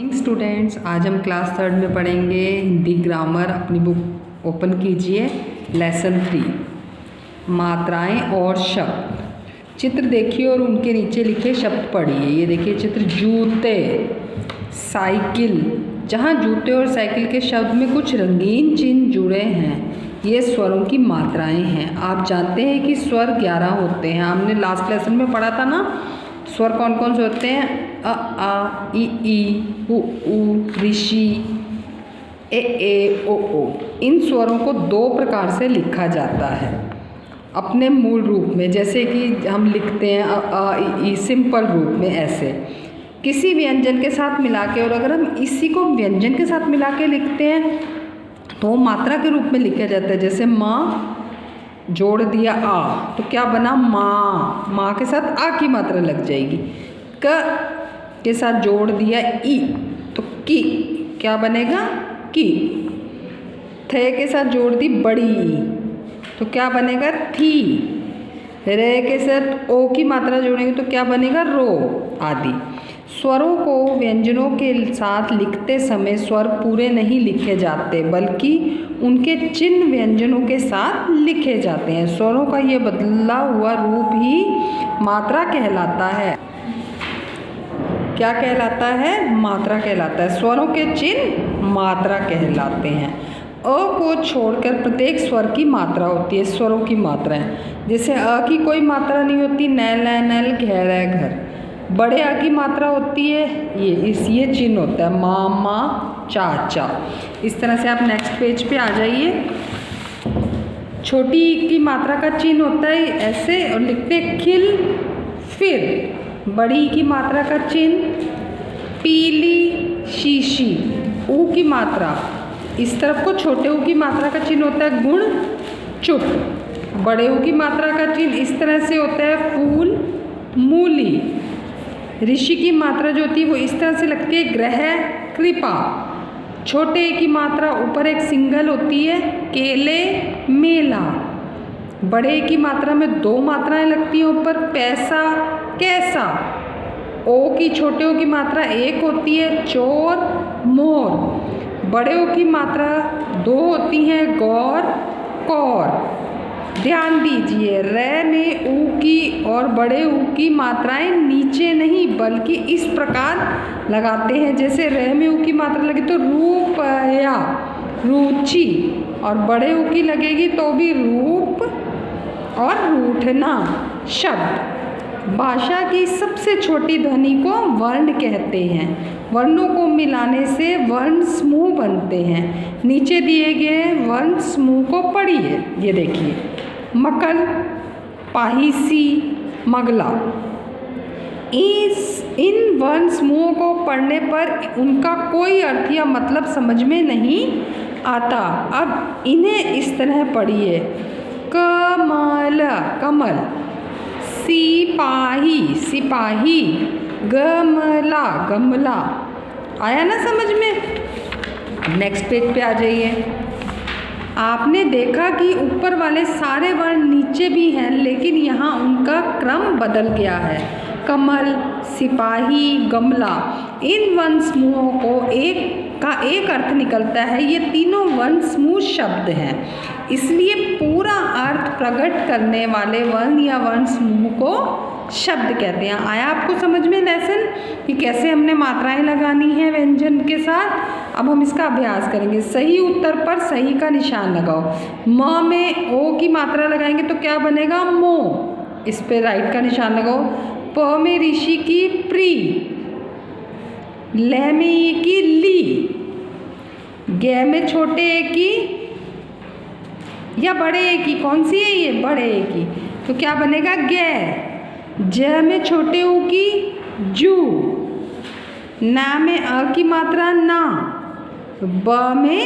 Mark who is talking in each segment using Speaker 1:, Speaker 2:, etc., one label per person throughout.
Speaker 1: Students, आज हम class 3 में पढ़ेंगे हिंदी ग्रामर। अपनी बुक ओपन कीजिए। लेसन 3 मात्राएं और शब्द। चित्र देखिए और उनके नीचे लिखे शब्द पढ़िए। ये देखिए चित्र जूते, साइकिल। जहाँ जूते और साइकिल के शब्द में कुछ रंगीन चिन्ह जुड़े हैं, ये स्वरों की मात्राएं हैं। आप जानते हैं कि स्वर 11 होते हैं। हमने लास्ट लेसन में पढ़ा था ना, स्वर कौन कौन से होते हैं? अ आ, ई उ ऋषि, ए ओ ओ। इन स्वरों को 2 प्रकार से लिखा जाता है अपने मूल रूप में, जैसे कि हम लिखते हैं अ आ ई सिंपल रूप में ऐसे, किसी व्यंजन के साथ मिला के। और अगर हम इसी को व्यंजन के साथ मिला के लिखते हैं तो मात्रा के रूप में लिखा जाता है। जैसे माँ जोड़ दिया आ तो क्या बना? माँ। माँ के साथ आ की मात्रा लग जाएगी। क के साथ जोड़ दिया ई तो की, क्या बनेगा? की। थे के साथ जोड़ दी बड़ी तो क्या बनेगा? थी। रे के साथ ओ की मात्रा जोड़ेंगे तो क्या बनेगा? रो आदि। स्वरों को व्यंजनों के साथ लिखते समय स्वर पूरे नहीं लिखे जाते, बल्कि उनके चिन्ह व्यंजनों के साथ लिखे जाते हैं। स्वरों का ये बदला हुआ रूप ही मात्रा कहलाता है। क्या कहलाता है? मात्रा कहलाता है। स्वरों के चिन्ह मात्रा कहलाते हैं। अ को छोड़कर प्रत्येक स्वर की मात्रा होती है। स्वरों की मात्राएं, जैसे अ की कोई मात्रा नहीं होती। नैल नल, घर घर। बड़े आ की मात्रा होती है ये चिन्ह होता है। मामा, चाचा। इस तरह से आप नेक्स्ट पेज पे आ जाइए। छोटी ई की मात्रा का चिन्ह होता है ऐसे, और लिखते हैं खिल फिर। बड़ी ई की मात्रा का चिन्ह पीली शीशी। ऊ की मात्रा इस तरफ को छोटे ऊ की मात्रा का चिन्ह होता है गुण चुप। बड़े ऊ की मात्रा का चिन्ह इस तरह से होता है फूल मूली। ऋषि की मात्रा जो होती है वो इस तरह से लगती है ग्रह कृपा। छोटे की मात्रा ऊपर एक सिंगल होती है केले मेला। बड़े की मात्रा में 2 मात्राएं लगती हैं ऊपर पैसा कैसा। ओ की छोटे ओ की मात्रा 1 होती है चोर मोर। बड़े ओ की मात्रा 2 होती हैं गौर कौर। ध्यान दीजिए, रे में ऊ की और बड़े ऊ की मात्राएं नीचे नहीं बल्कि इस प्रकार लगाते हैं। जैसे रे में ऊ की मात्रा लगी तो रूपया रुचि, और बड़े ऊ की लगेगी तो भी रूप और रूठना शब्द। भाषा की सबसे छोटी ध्वनि को वर्ण कहते हैं। वर्णों को मिलाने से वर्ण समूह बनते हैं। नीचे दिए गए वर्ण समूह को पढ़िए। ये देखिए, मकल, पाहिसी, मगला। इन वर्ण समूहों को पढ़ने पर उनका कोई अर्थ या मतलब समझ में नहीं आता। अब इन्हें इस तरह पढ़िए। कमल कमल, सिपाही सिपाही, गमला गमला। आया ना समझ में? नेक्स्ट पेज पे आ जाइए। आपने देखा कि ऊपर वाले सारे वर्ण नीचे भी हैं, लेकिन यहाँ उनका क्रम बदल गया है। कमल, सिपाही, गमला, इन वर्ण समूहों को एक अर्थ निकलता है। ये तीनों वर्ण समूह शब्द हैं, इसलिए पूरा अर्थ प्रकट करने वाले वर्ण या वर्ण समूह को शब्द कहते हैं। आया आपको समझ में लेसन कि कैसे हमने मात्राएं लगानी है व्यंजन के साथ? अब हम इसका अभ्यास करेंगे। सही उत्तर पर सही का निशान लगाओ। म में ओ की मात्रा लगाएंगे तो क्या बनेगा? मो। इस पे राइट का निशान लगाओ। प में ऋषि की प्री, ल में ई की ली, ग में छोटे ए की या बड़े ए की, कौन सी है ये? बड़े ए की, तो क्या बनेगा? गे। ज में छोटे ऊ की जू, ना में अ की मात्रा ना, ब में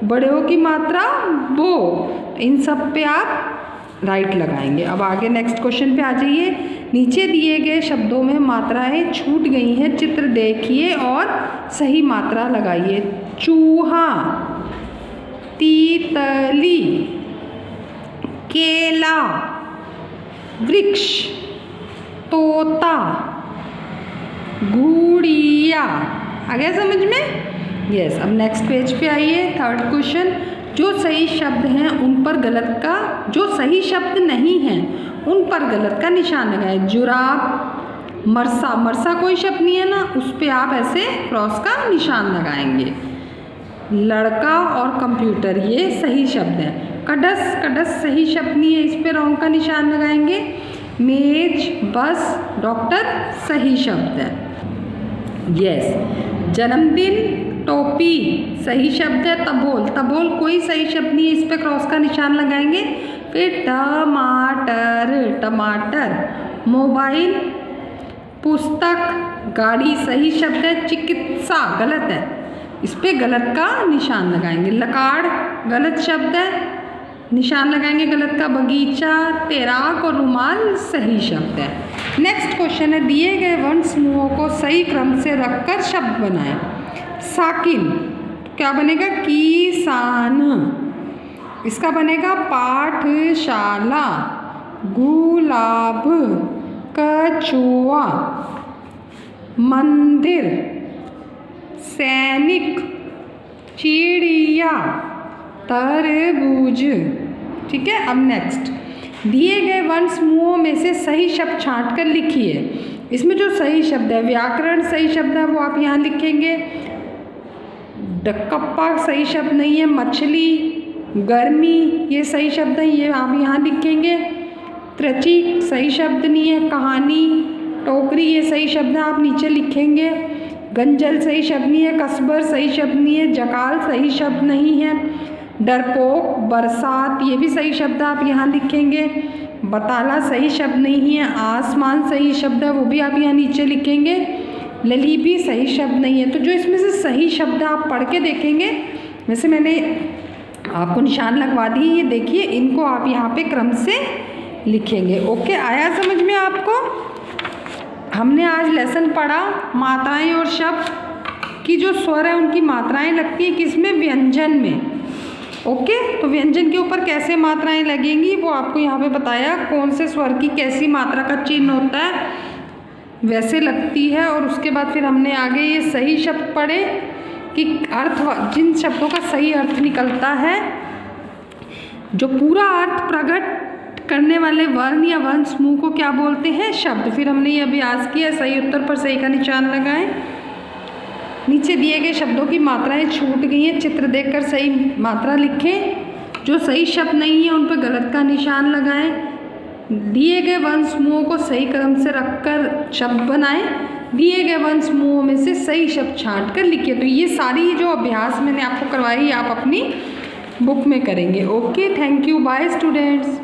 Speaker 1: बड़े ओ की मात्रा बो। इन सब पे आप राइट लगाएंगे। अब आगे नेक्स्ट क्वेश्चन पे आ जाइए। नीचे दिए गए शब्दों में मात्राएं छूट गई हैं। चित्र देखिए और सही मात्रा लगाइए। चूहा, तीतली, केला, वृक्ष, तोता, गुड़िया। आ गया समझ में? यस। अब नेक्स्ट पेज पे आइए, थर्ड क्वेश्चन। जो सही शब्द हैं उन पर गलत का, जो सही शब्द नहीं हैं उन पर गलत का निशान लगाएं। जुराब, मरसा, मरसा कोई शब्द नहीं है ना, उस पर आप ऐसे क्रॉस का निशान लगाएंगे। लड़का और कंप्यूटर ये सही शब्द है। कड़स, कड़स सही शब्द नहीं है, इस पे रॉन्ग का निशान लगाएंगे। मेज, बस, डॉक्टर सही शब्द है। यस। जन्मदिन, टोपी सही शब्द है। तबोल, तबोल कोई सही शब्द नहीं है, इस पे क्रॉस का निशान लगाएंगे। फिर टमाटर, टमाटर। मोबाइल, पुस्तक, गाड़ी सही शब्द है। चिकित्सा गलत है, इस पे गलत का निशान लगाएंगे। लकाड़ गलत शब्द है, निशान लगाएंगे गलत का। बगीचा, तैराक और रुमाल सही शब्द है। नेक्स्ट क्वेश्चन है, दिए गए वर्ण समूहों को सही क्रम से रखकर शब्द बनाएं। साकिन, क्या बनेगा? किसान। इसका बनेगा पाठशाला। गुलाब, कछुआ। मंदिर, सैनिक, चिड़िया, तरबूज। ठीक है। अब नेक्स्ट, दिए गए वर्ण समूहों में से सही शब्द छांट कर लिखिए। इसमें जो सही शब्द है, व्याकरण सही शब्द है वो आप यहाँ लिखेंगे। कप्पा सही शब्द नहीं है। मछली, गर्मी ये सही शब्द है, ये आप यहाँ लिखेंगे। त्रचिक सही शब्द नहीं है। कहानी, टोकरी ये सही शब्द है, आप नीचे लिखेंगे। गंजल सही शब्द नहीं है। कसबर सही शब्द नहीं है। जकाल सही शब्द नहीं है। डरपोक, बरसात ये भी सही शब्द है, आप यहाँ लिखेंगे। बताला सही शब्द नहीं है। आसमान सही शब्द है, वो भी आप यहाँ नीचे लिखेंगे। ललीबी सही शब्द नहीं है। तो जो इसमें से सही शब्द आप पढ़ के देखेंगे, वैसे मैंने आपको निशान लगवा दिए, ये देखिए, इनको आप यहाँ पे क्रम से लिखेंगे। ओके, आया समझ में आपको? हमने आज लेसन पढ़ा मात्राएं और शब्द की जो स्वर है उनकी मात्राएं लगती हैं किसमें? व्यंजन में। ओके, तो व्यंजन के ऊपर कैसे मात्राएं लगेंगी वो आपको यहाँ पे बताया। कौन से स्वर की कैसी मात्रा का चिन्ह होता है वैसे लगती है। और उसके बाद फिर हमने आगे ये सही शब्द पढ़े कि अर्थ, जिन शब्दों का सही अर्थ निकलता है, जो पूरा अर्थ प्रकट करने वाले वर्ण या वर्ण समूह को क्या बोलते हैं? शब्द। फिर हमने ये अभ्यास किया, सही उत्तर पर सही का निशान लगाएं। नीचे दिए गए शब्दों की मात्राएं छूट गई हैं, चित्र देखकर सही मात्रा लिखें। जो सही शब्द नहीं है उन पर गलत का निशान लगाएं। दिए गए वर्ण समूहों को सही क्रम से रखकर शब्द बनाएं। दिए गए वर्ण समूहों में से सही शब्द छांट कर लिखिए। तो ये सारी जो अभ्यास मैंने आपको करवाई आप अपनी बुक में करेंगे। Okay, thank you, bye students.